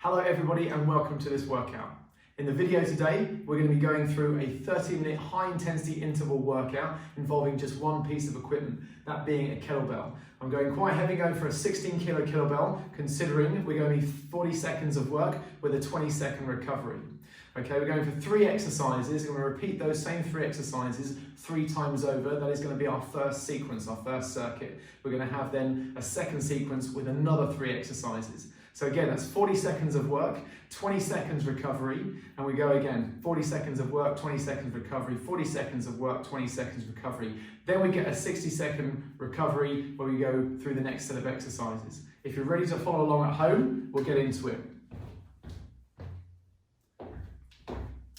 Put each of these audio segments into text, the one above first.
Hello everybody and welcome to this workout. In the video today, we're going to be going through a 30-minute high-intensity interval workout involving just one piece of equipment, that being a kettlebell. I'm going quite heavy, going for a 16-kilo kettlebell, considering we're going to need 40 seconds of work with a 20-second recovery. Okay, we're going for 3 exercises. We're going to repeat those same 3 exercises 3 times over. That is going to be our first sequence, our first circuit. We're going to have then a second sequence with another 3 exercises. So again, that's 40 seconds of work, 20 seconds recovery, and we go again, 40 seconds of work, 20 seconds recovery, 40 seconds of work, 20 seconds recovery. Then we get a 60-second recovery where we go through the next set of exercises. If you're ready to follow along at home, we'll get into it.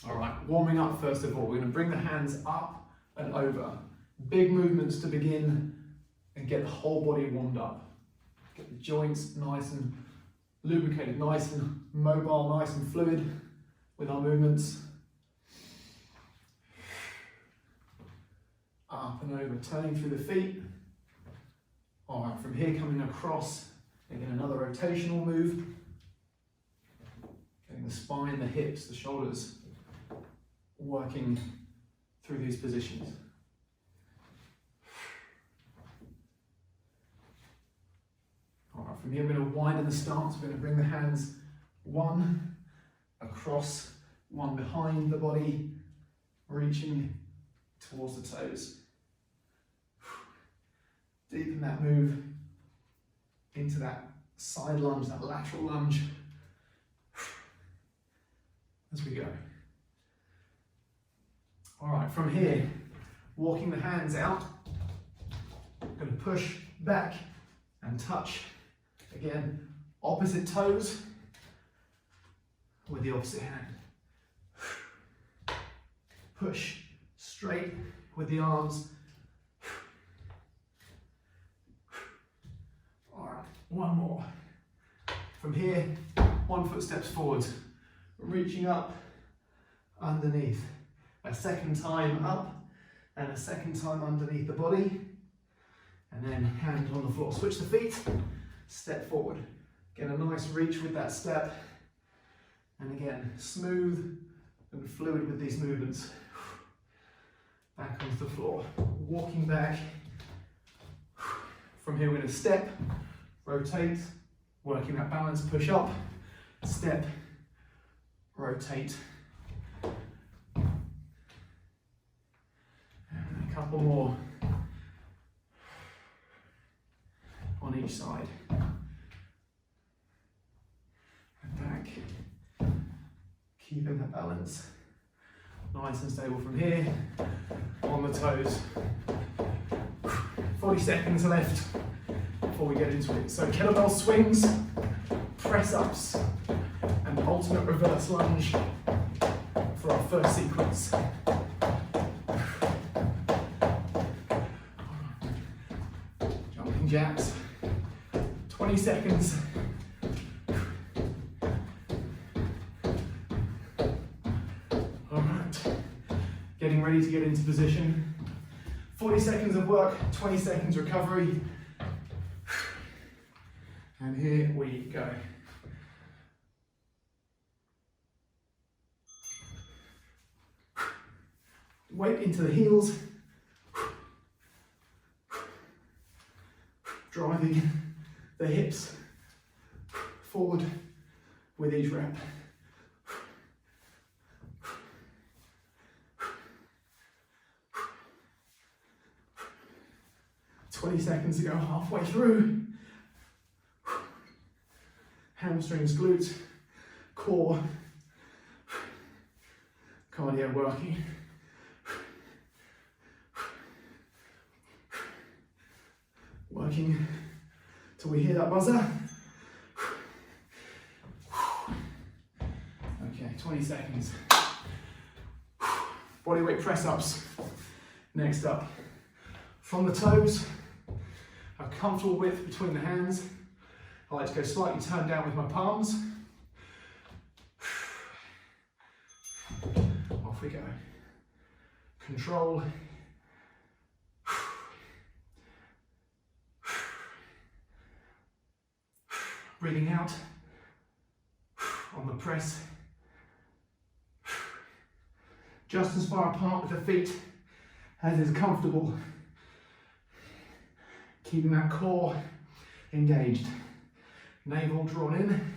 All right, warming up first of all. We're going to bring the hands up and over. Big movements to begin and get the whole body warmed up. Get the joints nice and lubricated, nice and mobile, nice and fluid with our movements. Up and over, turning through the feet. All right, from here coming across, again another rotational move. Getting the spine, the hips, the shoulders working through these positions. All right, from here we're going to widen the stance. We're going to bring the hands one across, one behind the body, reaching towards the toes. Deepen that move into that side lunge, that lateral lunge, as we go. All right, from here, walking the hands out, going to push back and touch. Again, opposite toes with the opposite hand. Push straight with the arms. All right, one more. From here, 1 foot steps forwards, reaching up underneath. A second time up and a second time underneath the body. And then hand on the floor. Switch the feet. Step forward. Get a nice reach with that step. And again, smooth and fluid with these movements. Back onto the floor. Walking back. From here we're going to step, rotate, working that balance, push up, step, rotate. And a couple more on each side. And back. Keeping that balance nice and stable from here. On the toes. 40 seconds left before we get into it. So kettlebell swings, press ups, and ultimate reverse lunge for our first sequence. Jumping jacks. 20 seconds. All right, getting ready to get into position. 40 seconds of work, 20 seconds recovery. And here we go. Weight into the heels. Driving the hips forward with each rep. "20 seconds to go, halfway through. Hamstrings, glutes, core, cardio working. Working till we hear that buzzer. Okay, 20 seconds. Bodyweight press ups. Next up. From the toes, a comfortable width between the hands. I like to go slightly turned down with my palms. Off we go. Control. Breathing out. on the press. Just as far apart with the feet as is comfortable. Keeping that core engaged. Navel drawn in.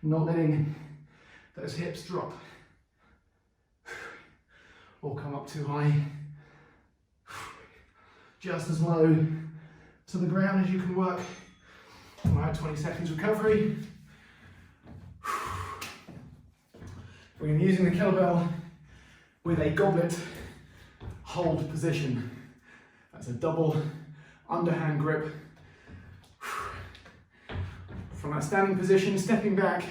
Not letting those hips drop or come up too high. Just as low to the ground as you can work. All right, 20 seconds recovery. We're going to be using the kettlebell with a goblet hold position. That's a double underhand grip. From that standing position, stepping back,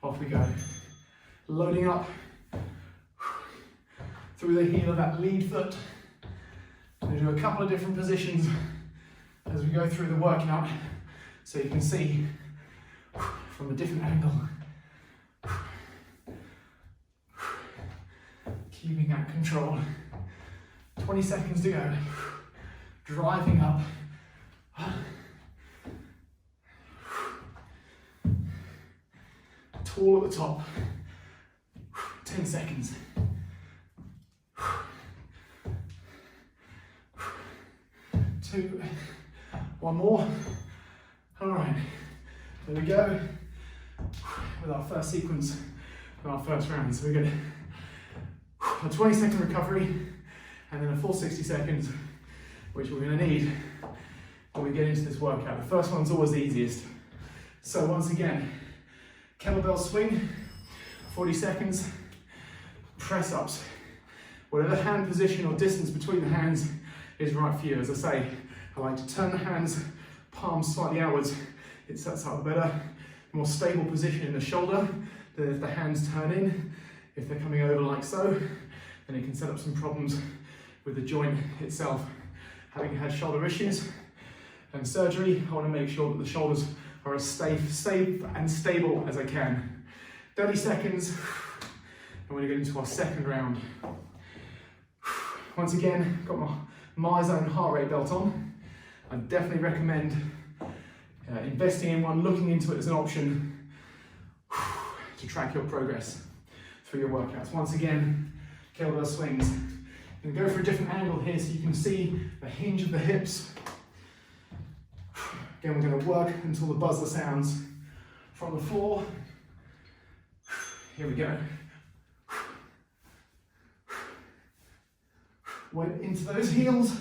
off we go. Loading up through the heel of that lead foot. We're going to do a couple of different positions as we go through the workout so you can see from a different angle. Keeping that control. 20 seconds to go. Driving up. Tall at the top. 10 seconds. Two. One more. All right. There we go. With our first sequence, with our first round. So we're going to a 20-second recovery and then a full 60 seconds, which we're going to need when we get into this workout. The first one's always the easiest. So once again, kettlebell swing, 40 seconds, press ups. Whatever hand position or distance between the hands is right for you. As I say, I like to turn the hands, palms slightly outwards. It sets up a better, more stable position in the shoulder than if the hands turn in. If they're coming over like so, then it can set up some problems with the joint itself. Having had shoulder issues and surgery, I want to make sure that the shoulders are as safe and stable as I can. 30 seconds, and we're going to get into our second round. Once again, got my zone heart rate belt on. I definitely recommend investing in one, looking into it as an option to track your progress through your workouts. Once again, kettlebell swings. I'm going to go for a different angle here so you can see the hinge of the hips. Again, we're going to work until the buzzer sounds from the floor. Here we go. Weight into those heels.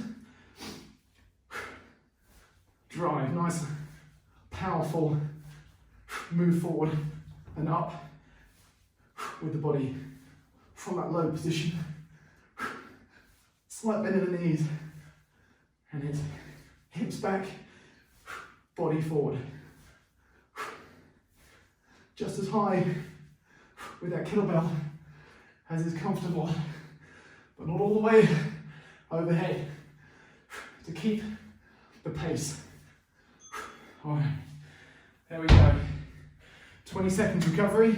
Drive, nice, powerful move forward and up with the body from that low position. Slight bend in the knees and it's hips back, body forward. Just as high with that kettlebell as is comfortable, but not all the way overhead to keep the pace. All right, there we go. 20 seconds recovery.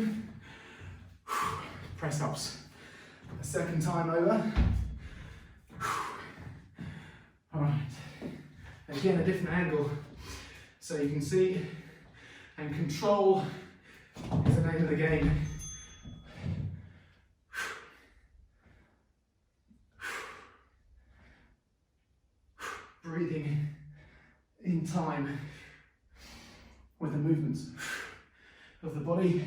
Press ups. A second time over. All right. Again, a different angle so you can see and control is the name of the game. Breathing in time with the movements of the body.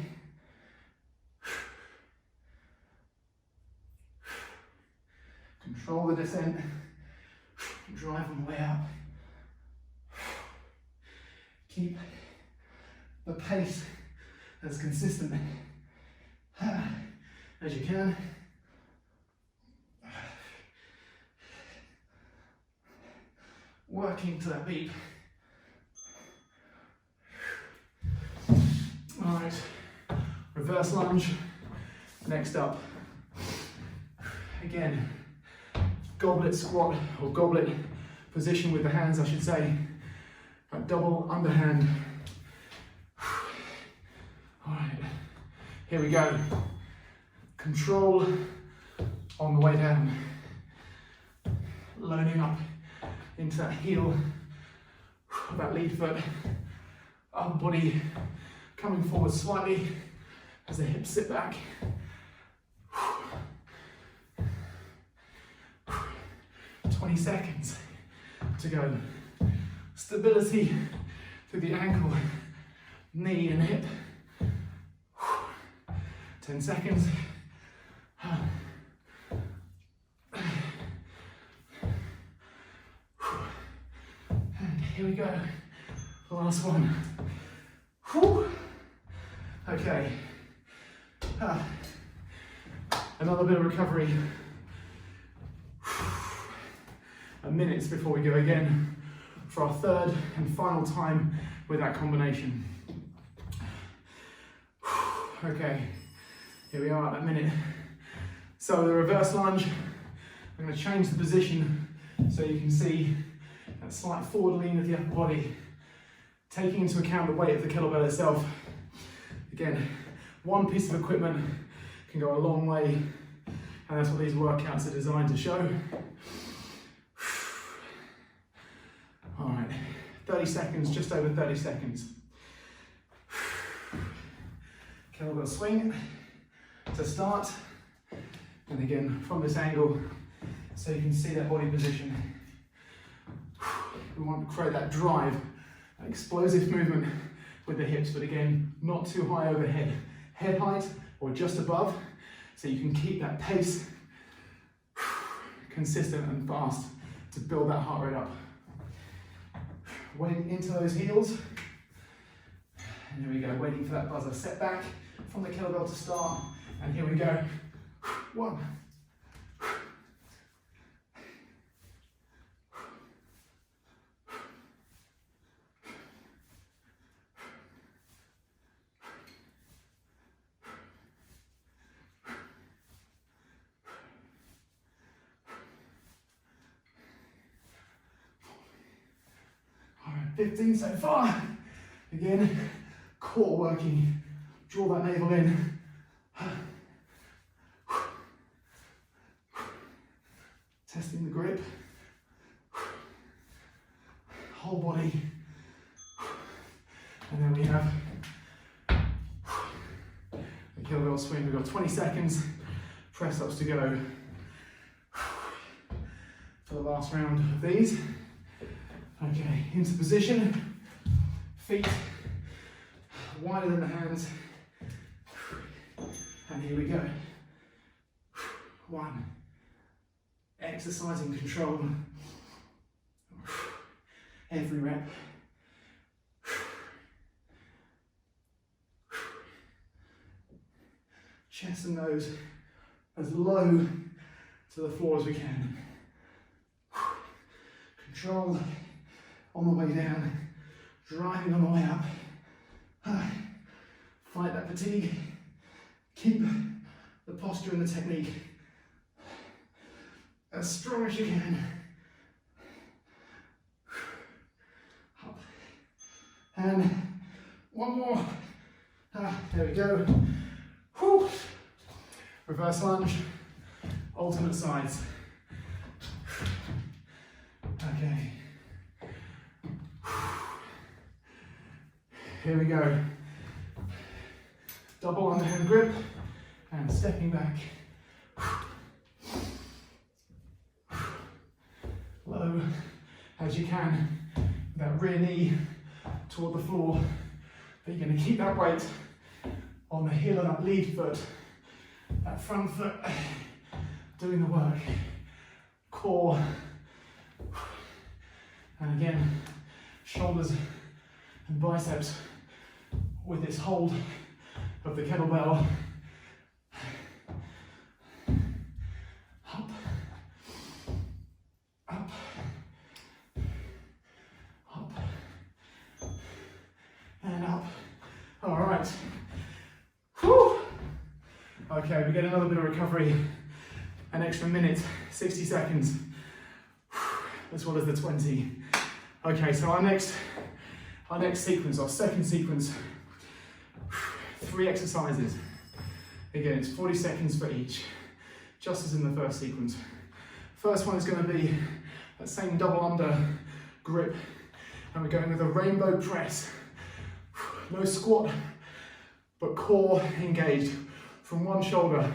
Control the descent, drive on the way up. Keep the pace as consistent as you can. Working to that beat. All right, reverse lunge, next up. Again, goblet squat, or goblet position with the hands, I should say. A double underhand. All right, here we go. Control on the way down. Loading up into that heel of that lead foot. Upper body coming forward slightly as the hips sit back. 20 seconds to go. Stability through the ankle, knee and hip. 10 seconds. And here we go. The last one. Okay. Another bit of recovery. A minute before we go again for our third and final time with that combination. Okay, here we are at that minute. So the reverse lunge, I'm going to change the position so you can see that slight forward lean of the upper body, taking into account the weight of the kettlebell itself. Again, one piece of equipment can go a long way, and that's what these workouts are designed to show. All right, 30 seconds, just over 30 seconds. Kettlebell swing to start. And again, from this angle, so you can see that body position. We want to create that drive, that explosive movement with the hips, but again, not too high overhead. Head height or just above, so you can keep that pace consistent and fast to build that heart rate up. Weight into those heels. And here we go, waiting for that buzzer. Set back from the kettlebell to start. And here we go. 1. All right, 15 so far. Again, core working. Draw that navel in. Testing the grip. Whole body. And then we have the kettlebell swing. We've got 20 seconds. Press ups to go for the last round of these. Okay, into position. Feet wider than the hands. And here we go. 1. Exercising control. Every rep. Chest and nose as low to the floor as we can. Control on the way down, driving on the way up. Fight that fatigue. Keep the posture and the technique as strong as you can. Up. And one more. There we go. Whew. Reverse lunge, alternate sides. Okay. Here we go. Double underhand grip and stepping back. Low as you can, that rear knee toward the floor. But you're going to keep that weight on the heel of that lead foot, that front foot doing the work. Core. And again, shoulders and biceps with this hold of the kettlebell. Up, up, up, and up. All right. Whew. Okay, we get another bit of recovery, an extra minute, 60 seconds, as well as the 20. Okay, so our next sequence, our second sequence, 3 exercises. Again, it's 40 seconds for each, just as in the first sequence. First one is going to be that same double under grip, and we're going with a rainbow press. No squat, but core engaged from one shoulder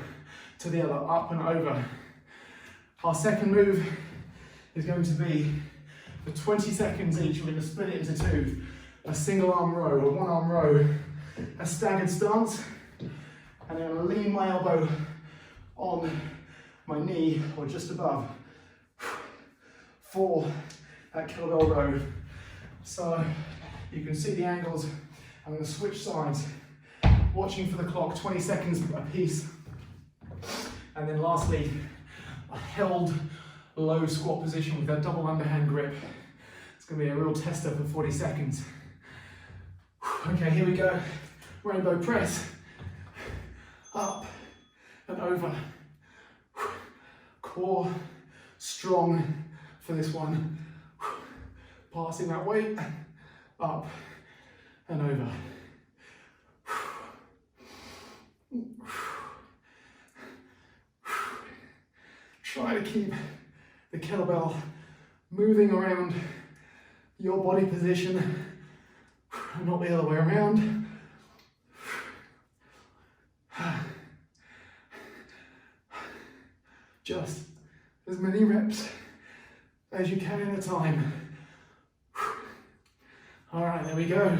to the other, up and over. Our second move is going to be for 20 seconds each. We're going to split it into two. A single arm row, a one arm row, a staggered stance, and then I'm going to lean my elbow on my knee or just above for that kettlebell row. So you can see the angles. I'm going to switch sides, watching for the clock, 20 seconds a piece. And then lastly, a held low squat position with that double underhand grip. It's going to be a real tester for 40 seconds. Okay, here we go. Rainbow press. Up and over. Core strong for this one. Passing that weight up and over. Try to keep the kettlebell moving around your body position, not the other way around. Just as many reps as you can at a time. All right, there we go.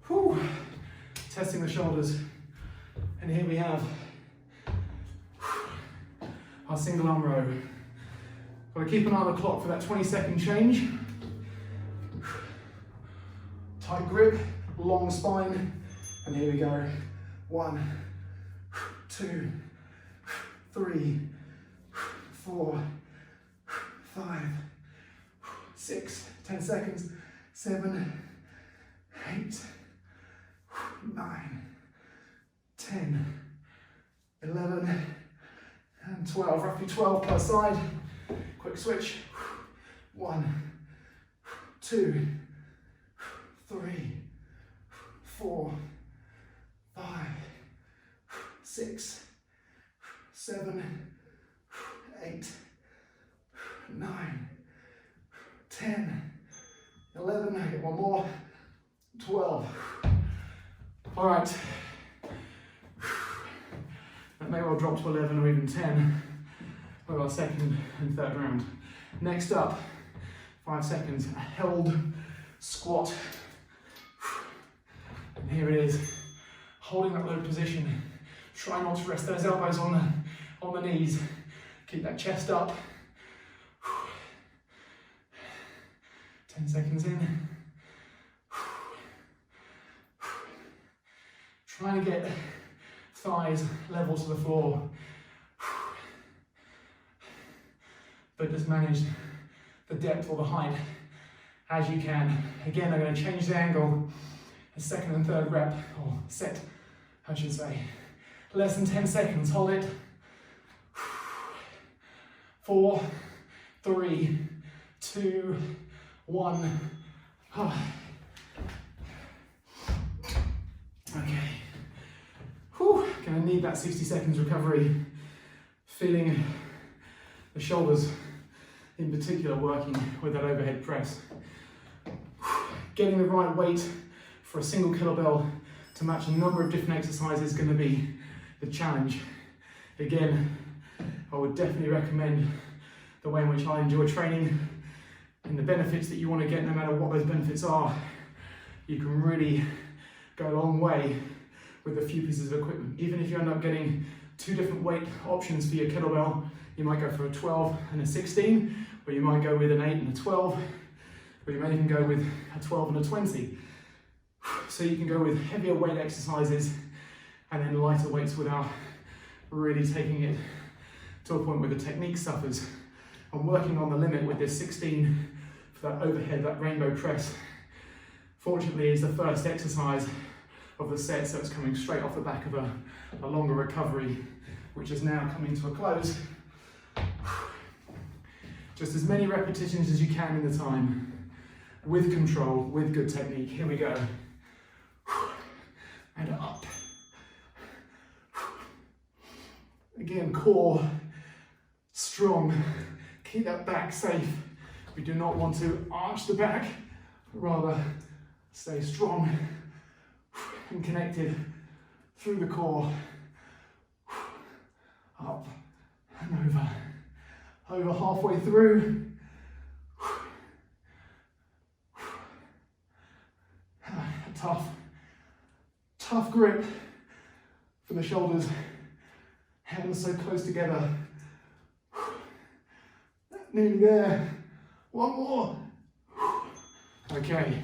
Whew. Testing the shoulders. And here we have our single arm row. Got to keep an eye on the clock for that 20-second change. Tight grip, long spine, and here we go. 1, 2, 3, 4, 5, 6, 10 seconds, 7, 8, 9, 10, 11, and 12, roughly 12 per side. Quick switch. 1, 2, 3, 4, 5, 6, 7, 8, 9, 10, 11, I get one more, 12. All right. That may well drop to 11 or even 10 for our second and third round. Next up, 5 seconds, a held squat. And here it is, holding that low position. Try not to rest those elbows on the knees. Keep that chest up. 10 seconds in. Trying to get thighs level to the floor. But just manage the depth or the height as you can. Again, I'm going to change the angle. A second and third rep, or set, I should say. Less than 10 seconds, hold it. 4, 3, 2, 1. Okay. Whew. Gonna need that 60 seconds recovery. Feeling the shoulders in particular working with that overhead press. Getting the right weight for a single kettlebell to match a number of different exercises is going to be the challenge. Again, I would definitely recommend the way in which I enjoy training and the benefits that you want to get, no matter what those benefits are. You can really go a long way with a few pieces of equipment. Even if you end up getting 2 different weight options for your kettlebell, you might go for a 12 and a 16, or you might go with an 8 and a 12, or you may even go with a 12 and a 20. So you can go with heavier weight exercises and then lighter weights without really taking it to a point where the technique suffers. I'm working on the limit with this 16 for that overhead, that rainbow press. Fortunately, it's the first exercise of the set, so it's coming straight off the back of a longer recovery, which is now coming to a close. Just as many repetitions as you can in the time, with control, with good technique. Here we go. And up. Again, core strong. Keep that back safe. We do not want to arch the back, but rather Stay strong and connected through the core. Up and over. Over halfway through. A tough grip for the shoulders. Hands so close together. Nearly there. One more. Okay.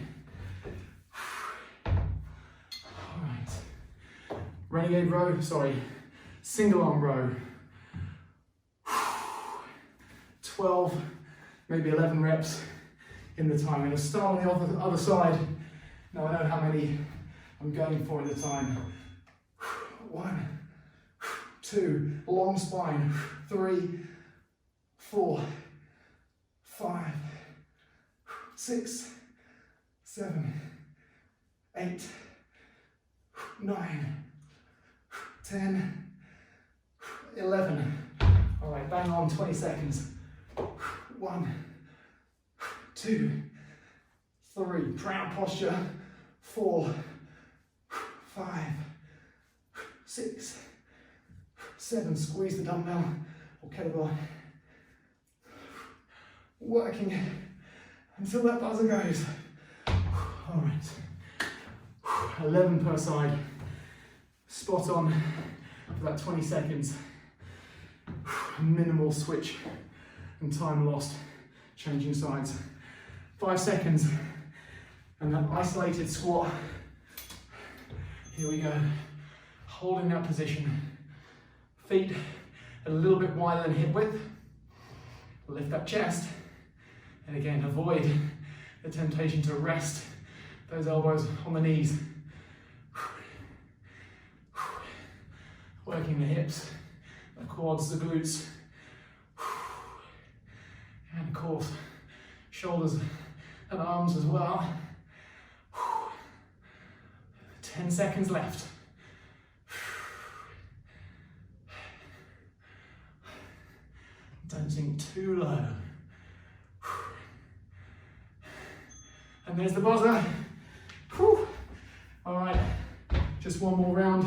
All right. Renegade row, single arm row. 12, maybe 11 reps in the time. I'm going to start on the other side. Now I know how many I'm going for at the time. 1, 2, long spine. 3, 4, 5, 6, 7, 8, 9, 10, 11. All right, bang on, 20 seconds. 1, 2, 3, proud posture. 4, 5, 6, 7, squeeze the dumbbell or kettlebell. Working until that buzzer goes. All right, 11 per side. Spot on for that 20 seconds. Minimal switch and time lost changing sides. 5 seconds and that isolated squat. Here we go, holding that position. Feet a little bit wider than hip width. Lift that chest, and again avoid the temptation to rest those elbows on the knees. Working the hips, the quads, the glutes, and of course shoulders and arms as well. 10 seconds left. Don't sink too low. And there's the buzzer. All right, just one more round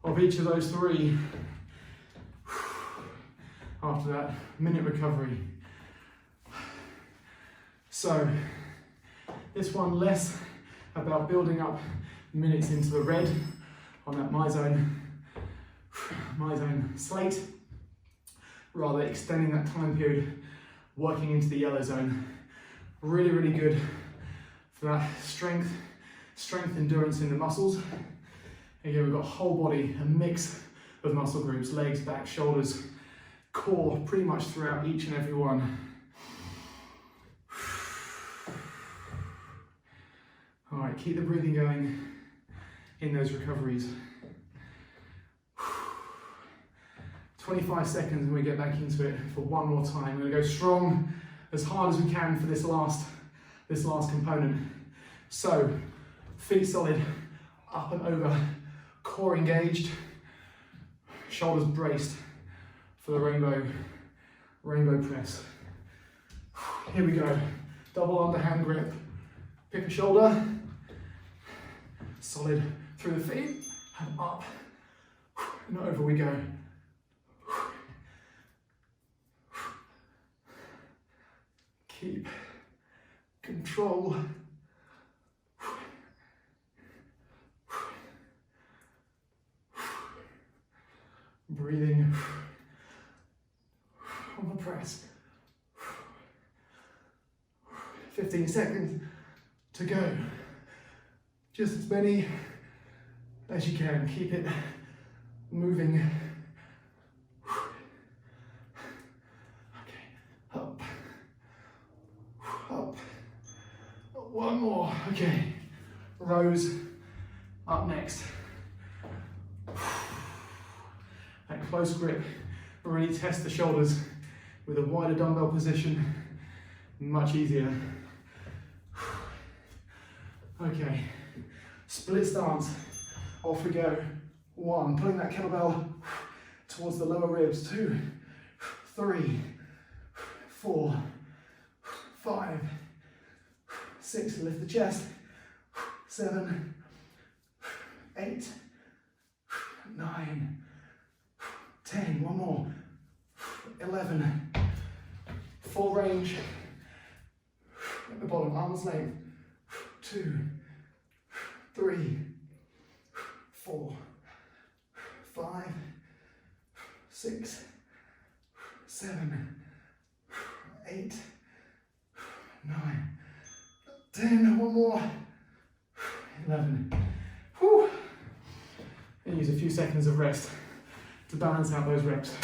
of each of those 3. After that, minute recovery. So, this one less about building up minutes into the red on that my zone slate, rather extending that time period, working into the yellow zone. Really, really good for that strength, endurance in the muscles. Again, we've got whole body, a mix of muscle groups, legs, back, shoulders, core, pretty much throughout each and every one. All right, keep the breathing going in those recoveries. 25 seconds and we get back into it for one more time. We're gonna go strong, as hard as we can for this last component. So, feet solid, up and over, core engaged, shoulders braced for the rainbow press. Here we go, double underhand grip. Pick a shoulder, solid through the feet, and up, and over we go. Keep control. Breathing on the press. 15 seconds to go. Just as many as you can. Keep it moving. Okay, up. Up. One more. Okay, rows up next. That close grip, really test the shoulders with a wider dumbbell position, much easier. Okay, split stance, off we go. 1, pulling that kettlebell towards the lower ribs. 2, 3, 4, 5, 6, lift the chest. 7, 8, 9, 10, one more, 11, full range, at the bottom, arm's length, 2, 3, 4, 5, 6, 7, 8, 9, 10, one more, 11. Whew. And use a few seconds of rest to balance out those reps.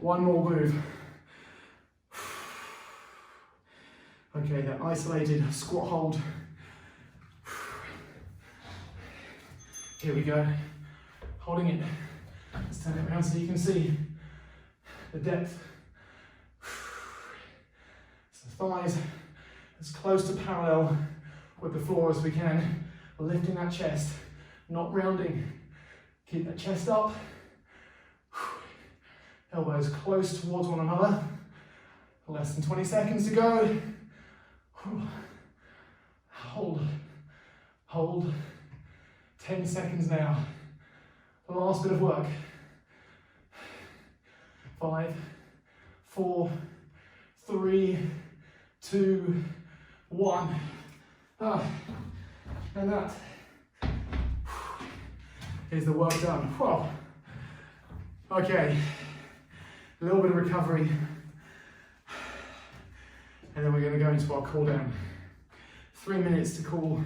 One more move. Okay, that isolated squat hold. Here we go. Holding it. Let's turn it around so you can see the depth. So thighs as close to parallel with the floor as we can. Lifting that chest, not rounding. Keep that chest up. Elbows close towards one another. Less than 20 seconds to go. Hold, hold. 10 seconds now. The last bit of work. 5, 4, 3, 2, 1. And that is the work done. Whoa. Okay, a little bit of recovery. And then we're going to go into our cool down. 3 minutes to cool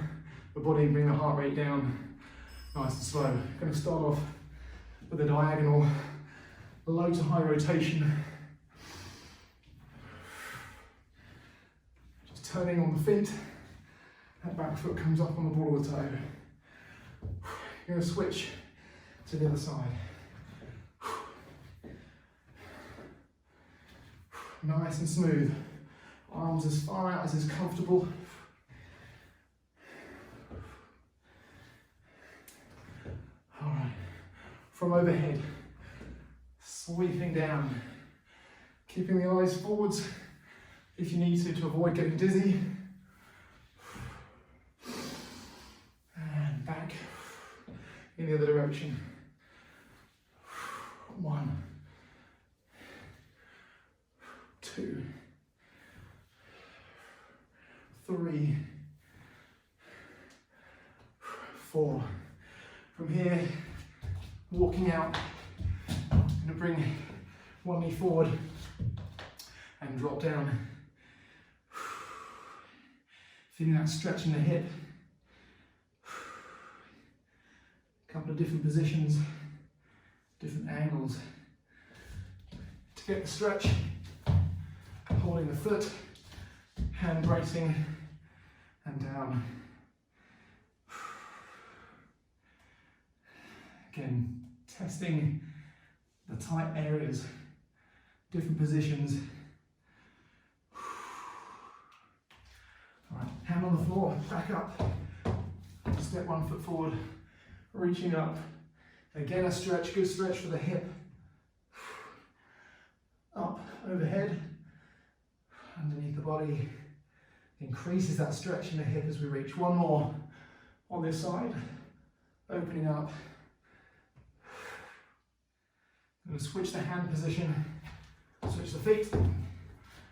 the body and bring the heart rate down nice and slow. Going to start off with a diagonal low to high rotation. Just turning on the feet. That back foot comes up on the ball of the toe. You're going to switch to the other side. Nice and smooth. Arms as far out as is comfortable. All right. From overhead, sweeping down. Keeping the eyes forwards if you need to avoid getting dizzy. And back in the other direction. 1, 2, 3, 4. From here, walking out, I'm going to bring one knee forward and drop down. Feeling that stretch in the hip. A couple of different positions, different angles. To get the stretch, holding the foot, hand bracing, and down. Again, testing the tight areas, different positions. All right, hand on the floor, back up. Step 1 foot forward, reaching up. Again, a stretch, good stretch for the hip. Up, overhead, underneath the body. Increases that stretch in the hip as we reach. One more on this side, opening up. I'm going to switch the hand position, switch the feet,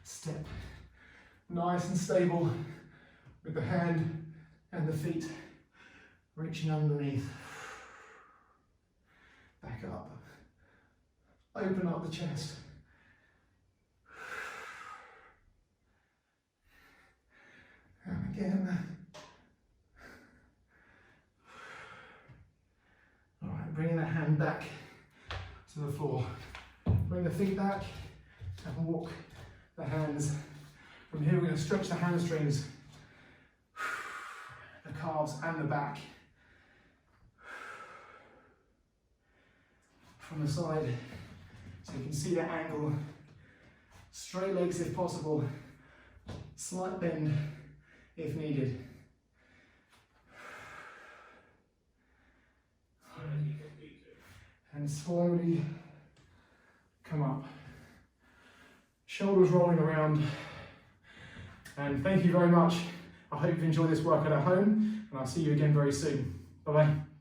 step. Nice and stable with the hand and the feet reaching underneath. Back up. Open up the chest. And again. All right, bringing the hand back to the floor. Bring the feet back and walk the hands. From here we're going to stretch the hamstrings, the calves and the back. From the side, so you can see the angle. Straight legs if possible, slight bend if needed. And slowly come up. Shoulders rolling around. And thank you very much. I hope you enjoy this workout at home, and I'll see you again very soon. Bye-bye.